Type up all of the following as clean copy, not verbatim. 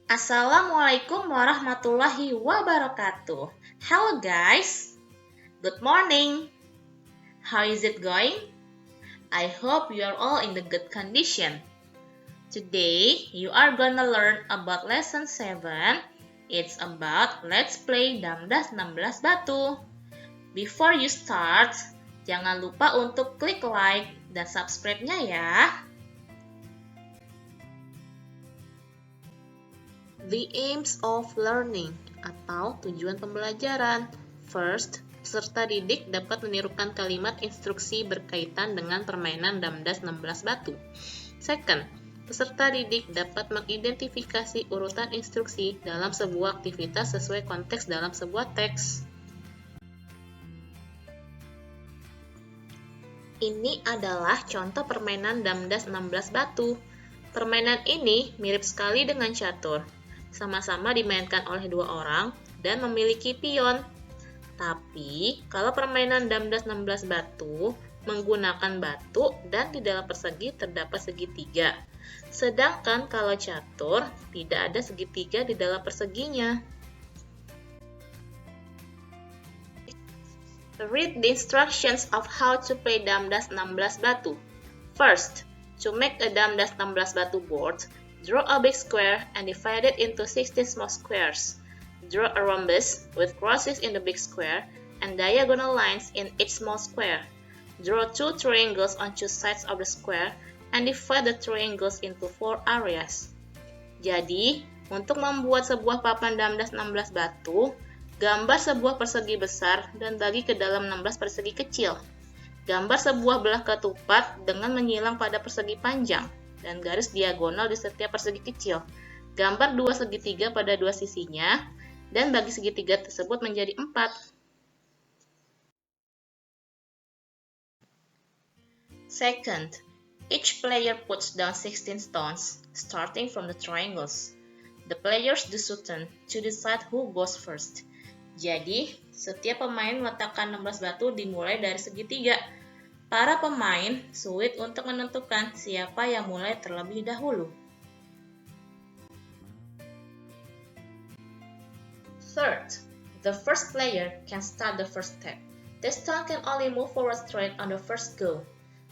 Assalamualaikum warahmatullahi wabarakatuh. Hello guys, good morning. How is it going? I hope you are all in the good condition. Today, you are gonna learn about lesson 7. It's about let's play Damdas 16 Batu. Before you start, jangan lupa untuk klik like dan subscribe-nya ya. The aims of learning atau tujuan pembelajaran. First, peserta didik dapat menirukan kalimat instruksi berkaitan dengan permainan Damdas 16 Batu. Second, peserta didik dapat mengidentifikasi urutan instruksi dalam sebuah aktivitas sesuai konteks dalam sebuah teks. Ini adalah contoh permainan Damdas 16 Batu. Permainan ini mirip sekali dengan catur. Sama-sama dimainkan oleh dua orang dan memiliki pion. Tapi, kalau permainan Damdas 16 Batu menggunakan batu dan di dalam persegi terdapat segitiga. Sedangkan kalau catur, tidak ada segitiga di dalam perseginya. Read the instructions of how to play Damdas 16 Batu. First, to make a Damdas 16 Batu board, draw a big square and divide it into 16 small squares. Draw a rhombus with crosses in the big square and diagonal lines in each small square. Draw 2 triangles on 2 sides of the square and divide the triangles into 4 areas. Jadi, untuk membuat sebuah papan Damdas 16 batu, gambar sebuah persegi besar dan bagi ke dalam 16 persegi kecil. Gambar sebuah belah ketupat dengan menyilang pada persegi panjang dan garis diagonal di setiap persegi kecil. Gambar dua segitiga pada dua sisinya, dan bagi segitiga tersebut menjadi 4. Second, each player puts down 16 stones, starting from the triangles. The players do turn to decide who goes first. Jadi, setiap pemain meletakkan 16 batu dimulai dari segitiga. Para pemain sulit untuk menentukan siapa yang mulai terlebih dahulu. Third, the first player can start the first step. The stone can only move forward straight on the first go.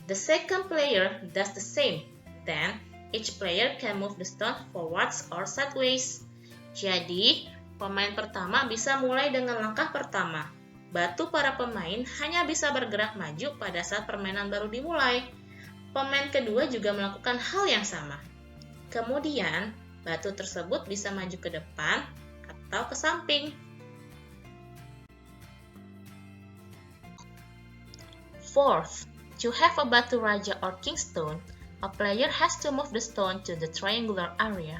The second player does the same. Then, each player can move the stone forwards or sideways. Jadi, pemain pertama bisa mulai dengan langkah pertama. Batu para pemain hanya bisa bergerak maju pada saat permainan baru dimulai. Pemain kedua juga melakukan hal yang sama. Kemudian, batu tersebut bisa maju ke depan atau ke samping. Fourth, to have a batu raja or king stone, a player has to move the stone to the triangular area.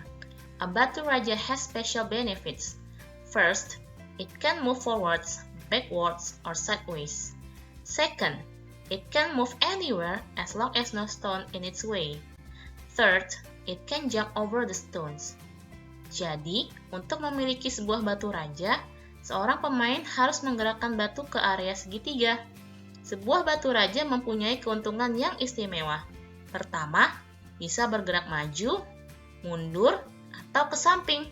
A batu raja has special benefits. First, it can move forwards, backwards, or sideways. Second, it can move anywhere as long as no stone in its way. Third, it can jump over the stones. Jadi, untuk memiliki sebuah batu raja, seorang pemain harus menggerakkan batu ke area segitiga. Sebuah batu raja mempunyai keuntungan yang istimewa. Pertama, bisa bergerak maju, mundur, atau ke samping.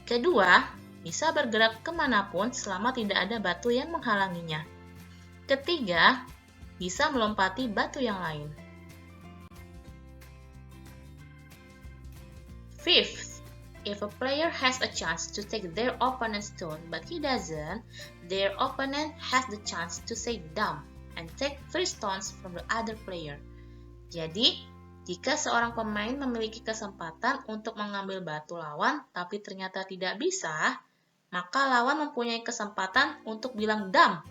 Kedua, bisa bergerak kemanapun selama tidak ada batu yang menghalanginya. Ketiga, bisa melompati batu yang lain. Fifth, if a player has a chance to take their opponent's stone but he doesn't, their opponent has the chance to say dumb and take 3 stones from the other player. Jadi, jika seorang pemain memiliki kesempatan untuk mengambil batu lawan tapi ternyata tidak bisa, maka lawan mempunyai kesempatan untuk bilang dumb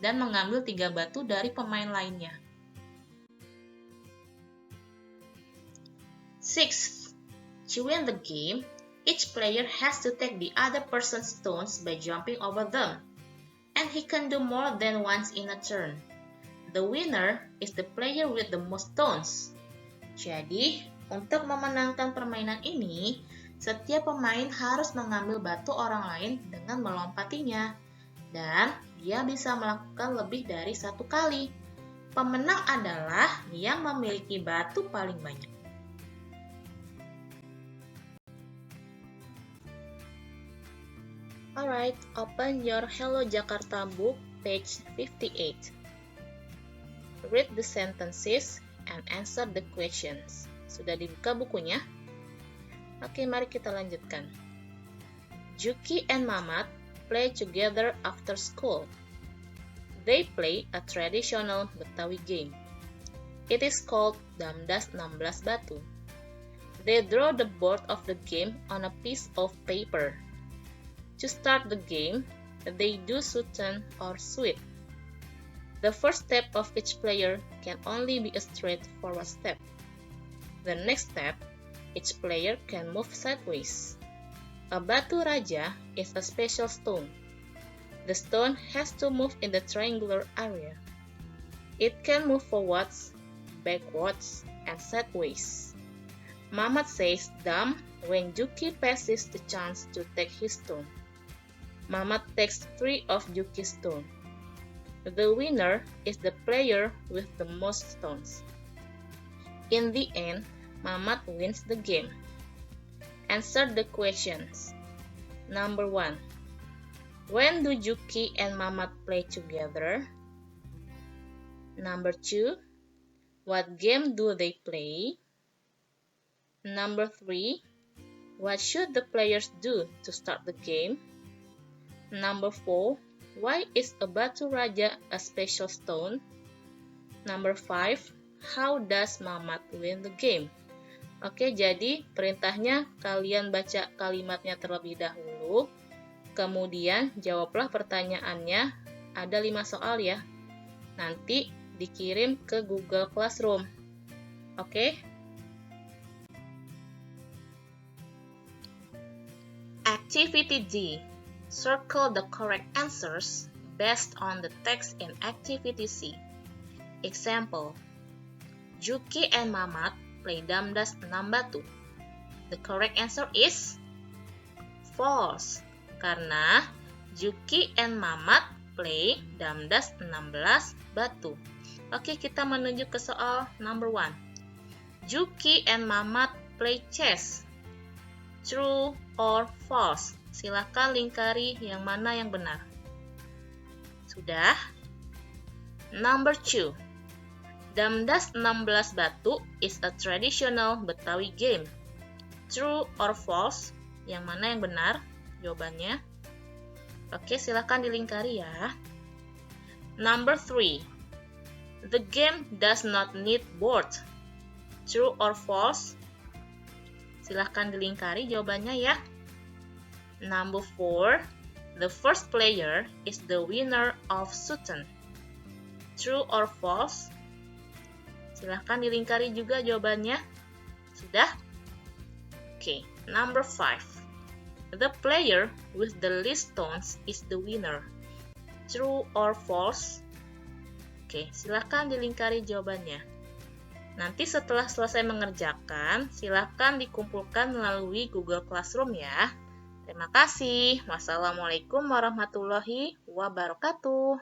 dan mengambil 3 batu dari pemain lainnya. Sixth, to win the game, each player has to take the other person's stones by jumping over them, and he can do more than once in a turn. The winner is the player with the most stones. Jadi, untuk memenangkan permainan ini, setiap pemain harus mengambil batu orang lain dengan melompatinya, dan dia bisa melakukan lebih dari 1 kali. Pemenang adalah yang memiliki batu paling banyak. Alright, open your Hello Jakarta book, page 58. Read the sentences and answer the questions. Sudah dibuka bukunya? Oke, mari kita lanjutkan. Juki and Mamat play together after school. They play a traditional Betawi game. It is called Damdas 16 Batu. They draw the board of the game on a piece of paper. To start the game, they do Sutton or Sweet. The first step of each player can only be a straightforward step. The next step, each player can move sideways. A Batu Raja is a special stone. The stone has to move in the triangular area. It can move forwards, backwards, and sideways. Mamat says dam when Juki passes the chance to take his stone. Mamat takes 3 of Juki's stone. The winner is the player with the most stones. In the end, Mamat wins the game. Answer the questions. Number 1. When do Juki and Mamat play together? Number 2. What game do they play? Number 3. What should the players do to start the game? Number 4. Why is a Batu Raja a special stone? Number 5. How does Mamat win the game? Oke, jadi perintahnya kalian baca kalimatnya terlebih dahulu, kemudian jawablah pertanyaannya. Ada 5 soal ya. Nanti dikirim ke Google Classroom. Oke? Activity D. Circle the correct answers based on the text in Activity C. Example, Juki and Mamat play Damdas 6 Batu. The correct answer is false, karena Juki and Mamat play Damdas 16 Batu. Oke, kita menuju ke soal number 1. Juki and Mamat play chess. True or false? Silakan lingkari yang mana yang benar. Sudah? Number 2. Damdas 16 Batu is a traditional Betawi game. True or false? Yang mana yang benar? Jawabannya. Oke, silakan dilingkari ya. Number 3. The game does not need board. True or false? Silakan dilingkari jawabannya ya. Number 4. The first player is the winner of Sutton. True or false? Silahkan dilingkari juga jawabannya. Sudah? Oke, number 5. The player with the least stones is the winner. True or false? Oke, silahkan dilingkari jawabannya. Nanti setelah selesai mengerjakan, silahkan dikumpulkan melalui Google Classroom ya. Terima kasih. Wassalamualaikum warahmatullahi wabarakatuh.